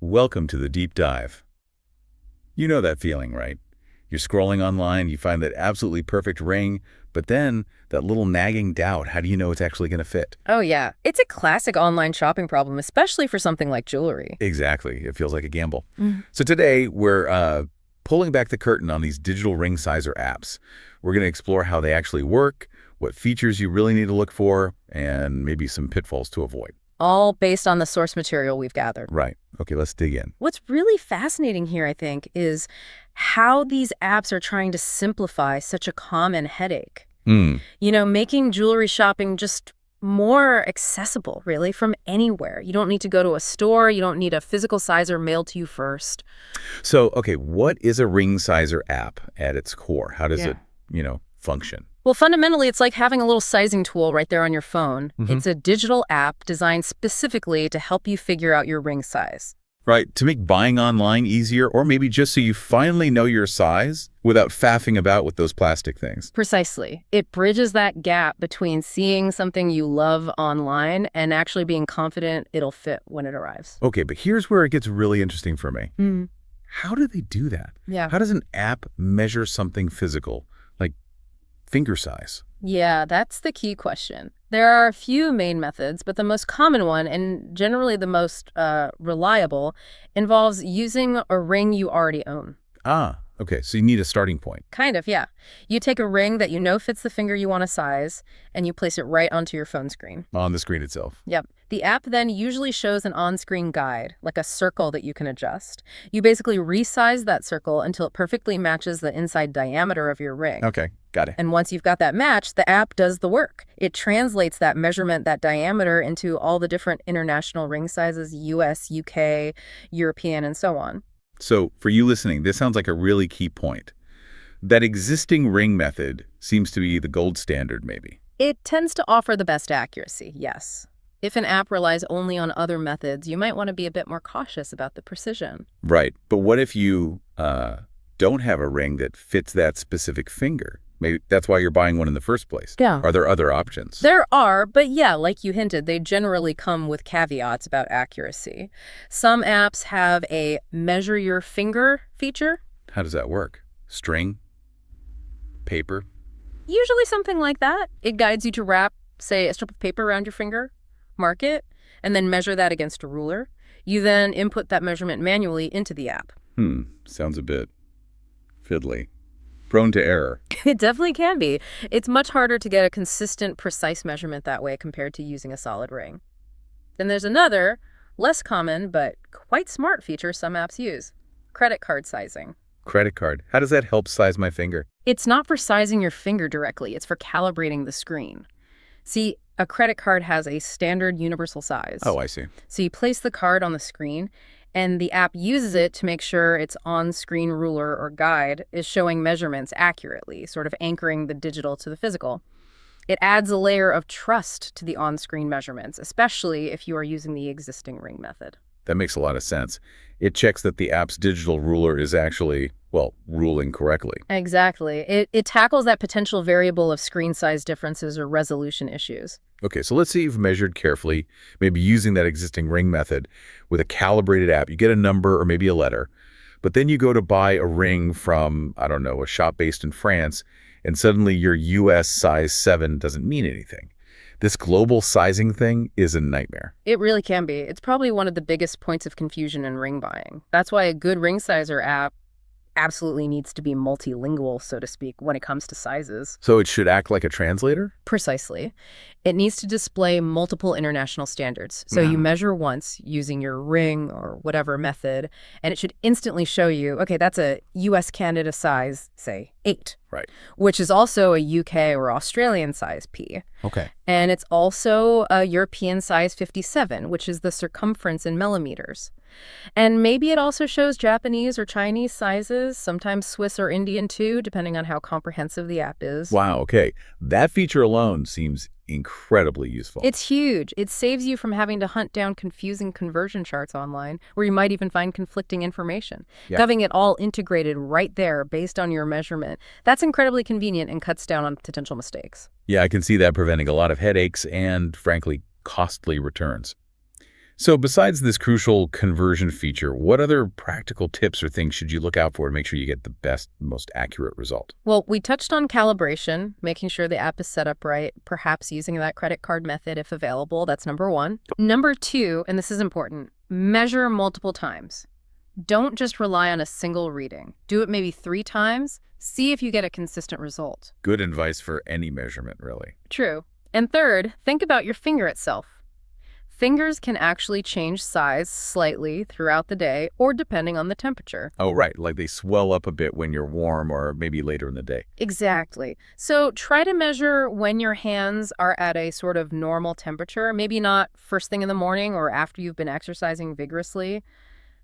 Welcome to the deep dive. You know that feeling, right? You're scrolling online, you find that absolutely perfect ring, but then that little nagging doubt, how do you know it's actually going to fit? Oh, yeah. It's a classic online shopping problem, especially for something like jewelry. Exactly. It feels like a gamble. Mhm. So today, we're pulling back the curtain on these digital ring sizer apps. We're going to explore how they actually work, what features you really need to look for, and maybe some pitfalls to avoid. All based on the source material we've gathered. Right. Okay, let's dig in. What's really fascinating here, I think, is how these apps are trying to simplify such a common headache. Making jewelry shopping just more accessible, really, from anywhere. You don't need to go to a store. You don't need a physical sizer mailed to you first. So, okay, what is a ring sizer app at its core? How does Yeah. it function? Well, fundamentally, it's like having a little sizing tool right there on your phone. It's a digital app designed specifically to help you figure out your ring size. Right, to make buying online easier, or maybe just so you finally know your size without faffing about with those plastic things. Precisely. It bridges that gap between seeing something you love online and actually being confident it'll fit when it arrives. Okay, but here's where it gets really interesting for me. Mm. How do they do that? Yeah. How does an app measure something physical, like finger size? Yeah, that's the key question. There are a few main methods, but the most common one, and generally the most reliable, involves using a ring you already own. Ah, okay, so you need a starting point. Kind of, yeah. You take a ring that you know fits the finger you want to size, and you place it right onto your phone screen. On the screen itself. Yep. The app then usually shows an on-screen guide, like a circle that you can adjust. You basically resize that circle until it perfectly matches the inside diameter of your ring. Okay, got it. And once you've got that match, the app does the work. It translates that measurement, that diameter, into all the different international ring sizes, US, UK, European, and so on. So for you listening, this sounds like a really key point. That existing ring method seems to be the gold standard, maybe. It tends to offer the best accuracy, yes. If an app relies only on other methods, you might want to be a bit more cautious about the precision. Right. But what if you don't have a ring that fits that specific finger? Maybe that's why you're buying one in the first place. Yeah. Are there other options? There are, but yeah, like you hinted, they generally come with caveats about accuracy. Some apps have a measure your finger feature. How does that work? String? Paper? Usually something like that. It guides you to wrap, say, a strip of paper around your finger, mark it, and then measure that against a ruler. You then input that measurement manually into the app. Sounds a bit fiddly. Prone to error. It definitely can be. It's much harder to get a consistent, precise measurement that way compared to using a solid ring. Then there's another, less common, but quite smart feature some apps use: credit card sizing. Credit card. How does that help size my finger? It's not for sizing your finger directly, it's for calibrating the screen. See, a credit card has a standard universal size. Oh, I see. So you place the card on the screen, and the app uses it to make sure its on-screen ruler or guide is showing measurements accurately, sort of anchoring the digital to the physical. It adds a layer of trust to the on-screen measurements, especially if you are using the existing ring method. That makes a lot of sense. It checks that the app's digital ruler is actually, ruling correctly. Exactly. It tackles that potential variable of screen size differences or resolution issues. Okay, so let's say you've measured carefully, maybe using that existing ring method with a calibrated app. You get a number or maybe a letter, but then you go to buy a ring from, I don't know, a shop based in France, and suddenly your US size 7 doesn't mean anything. This global sizing thing is a nightmare. It really can be. It's probably one of the biggest points of confusion in ring buying. That's why a good ring sizer app absolutely needs to be multilingual, so to speak, when it comes to sizes. So it should act like a translator? Precisely. It needs to display multiple international standards. So you measure once using your ring or whatever method, and it should instantly show you, okay, that's a US-Canada size, say, 8. Right. Which is also a UK or Australian size P. Okay. And it's also a European size 57, which is the circumference in millimeters. And maybe it also shows Japanese or Chinese sizes, sometimes Swiss or Indian too, depending on how comprehensive the app is. Wow, okay. That feature alone seems incredibly useful. It's huge. It saves you from having to hunt down confusing conversion charts online, where you might even find conflicting information. Yeah. Having it all integrated right there based on your measurement, that's incredibly convenient and cuts down on potential mistakes. Yeah, I can see that preventing a lot of headaches and, frankly, costly returns. So besides this crucial conversion feature, what other practical tips or things should you look out for to make sure you get the best, most accurate result? Well, we touched on calibration, making sure the app is set up right, perhaps using that credit card method if available. That's number one. Number two, and this is important, measure multiple times. Don't just rely on a single reading. Do it maybe 3 times. See if you get a consistent result. Good advice for any measurement, really. True. And third, think about your finger itself. Fingers can actually change size slightly throughout the day or depending on the temperature. Oh, right. Like they swell up a bit when you're warm or maybe later in the day. Exactly. So try to measure when your hands are at a sort of normal temperature, maybe not first thing in the morning or after you've been exercising vigorously.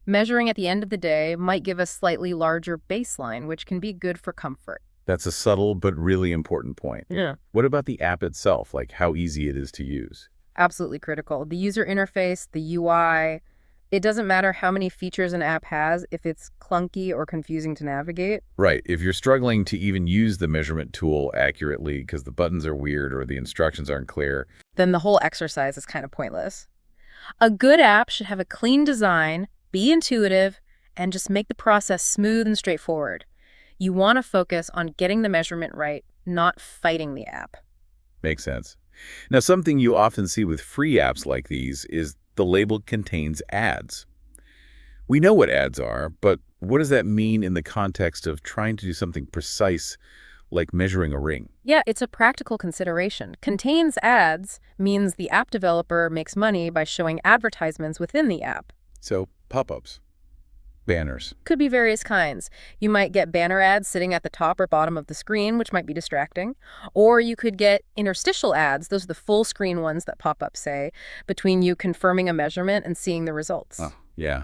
Measuring at the end of the day might give a slightly larger baseline, which can be good for comfort. That's a subtle but really important point. Yeah. What about the app itself, like how easy it is to use? Absolutely critical. The user interface, the UI, it doesn't matter how many features an app has if it's clunky or confusing to navigate. Right. If you're struggling to even use the measurement tool accurately because the buttons are weird or the instructions aren't clear. Then the whole exercise is kind of pointless. A good app should have a clean design, be intuitive, and just make the process smooth and straightforward. You want to focus on getting the measurement right, not fighting the app. Makes sense. Now, something you often see with free apps like these is the label contains ads. We know what ads are, but what does that mean in the context of trying to do something precise like measuring a ring? Yeah, it's a practical consideration. Contains ads means the app developer makes money by showing advertisements within the app. So, pop-ups, banners. Could be various kinds. You might get banner ads sitting at the top or bottom of the screen, which might be distracting. Or you could get interstitial ads, those are the full screen ones that pop up, say, between you confirming a measurement and seeing the results. Oh, yeah.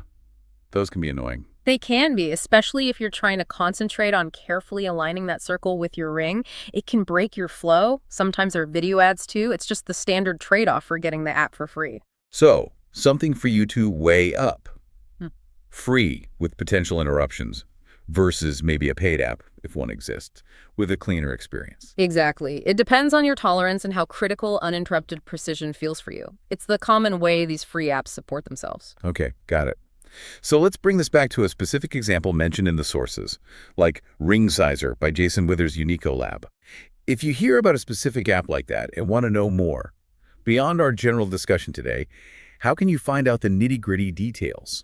Those can be annoying. They can be, especially if you're trying to concentrate on carefully aligning that circle with your ring. It can break your flow. Sometimes there are video ads too. It's just the standard trade-off for getting the app for free. So, something for you to weigh up. Free with potential interruptions versus maybe a paid app, if one exists, with a cleaner experience. Exactly. It depends on your tolerance and how critical uninterrupted precision feels for you. It's the common way these free apps support themselves. Okay, got it. So let's bring this back to a specific example mentioned in the sources, like Ring Sizer by Jason Withers' Unico Lab. If you hear about a specific app like that and want to know more, beyond our general discussion today, how can you find out the nitty-gritty details?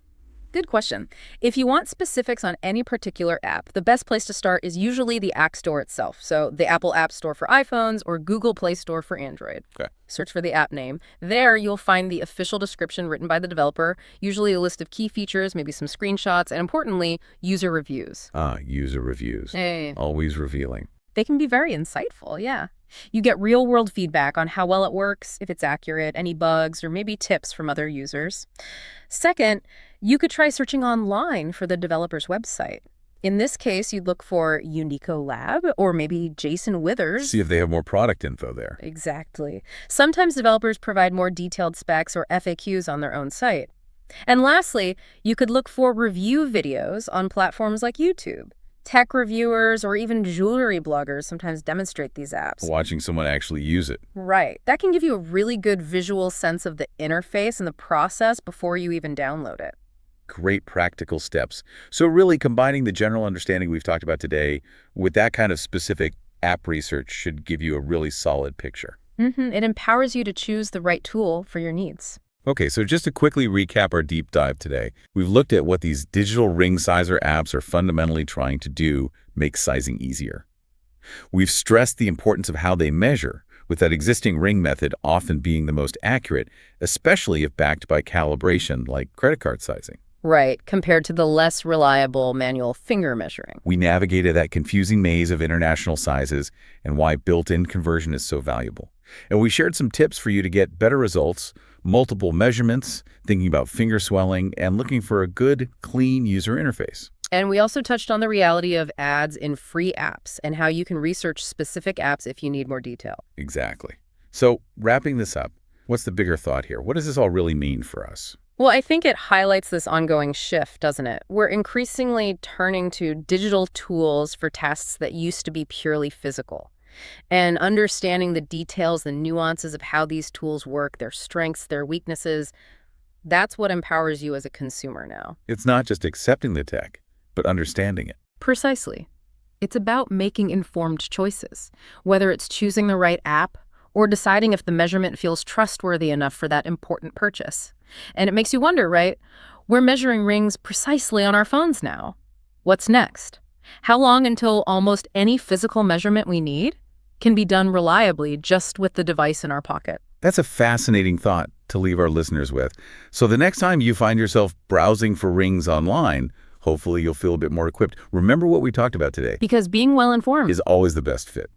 Good question. If you want specifics on any particular app, the best place to start is usually the App Store itself. So the Apple App Store for iPhones or Google Play Store for Android. Okay. Search for the app name. There, you'll find the official description written by the developer, usually a list of key features, maybe some screenshots, and importantly, user reviews. User reviews. Hey. Always revealing. They can be very insightful, yeah. You get real-world feedback on how well it works, if it's accurate, any bugs, or maybe tips from other users. Second, you could try searching online for the developer's website. In this case, you'd look for Unico Lab or maybe Jason Withers. See if they have more product info there. Exactly. Sometimes developers provide more detailed specs or FAQs on their own site. And lastly, you could look for review videos on platforms like YouTube. Tech reviewers or even jewelry bloggers sometimes demonstrate these apps. Watching someone actually use it. Right. That can give you a really good visual sense of the interface and the process before you even download it. Great practical steps. So really combining the general understanding we've talked about today with that kind of specific app research should give you a really solid picture. It empowers you to choose the right tool for your needs. Okay, so just to quickly recap our deep dive today, we've looked at what these digital ring sizer apps are fundamentally trying to do, make sizing easier. We've stressed the importance of how they measure, with that existing ring method often being the most accurate, especially if backed by calibration like credit card sizing. Right, compared to the less reliable manual finger measuring. We navigated that confusing maze of international sizes and why built-in conversion is so valuable. And we shared some tips for you to get better results, multiple measurements, thinking about finger swelling, and looking for a good, clean user interface. And we also touched on the reality of ads in free apps and how you can research specific apps if you need more detail. Exactly. So wrapping this up, what's the bigger thought here? What does this all really mean for us? Well, I think it highlights this ongoing shift, doesn't it? We're increasingly turning to digital tools for tasks that used to be purely physical. And understanding the details, the nuances of how these tools work, their strengths, their weaknesses, That's what empowers you as a consumer now. It's not just accepting the tech, but understanding it. Precisely. It's about making informed choices, whether it's choosing the right app or deciding if the measurement feels trustworthy enough for that important purchase. And it makes you wonder, right? We're measuring rings precisely on our phones now. What's next? How long until almost any physical measurement we need can be done reliably just with the device in our pocket? That's a fascinating thought to leave our listeners with. So the next time you find yourself browsing for rings online, hopefully you'll feel a bit more equipped. Remember what we talked about today Because being well informed is always the best fit.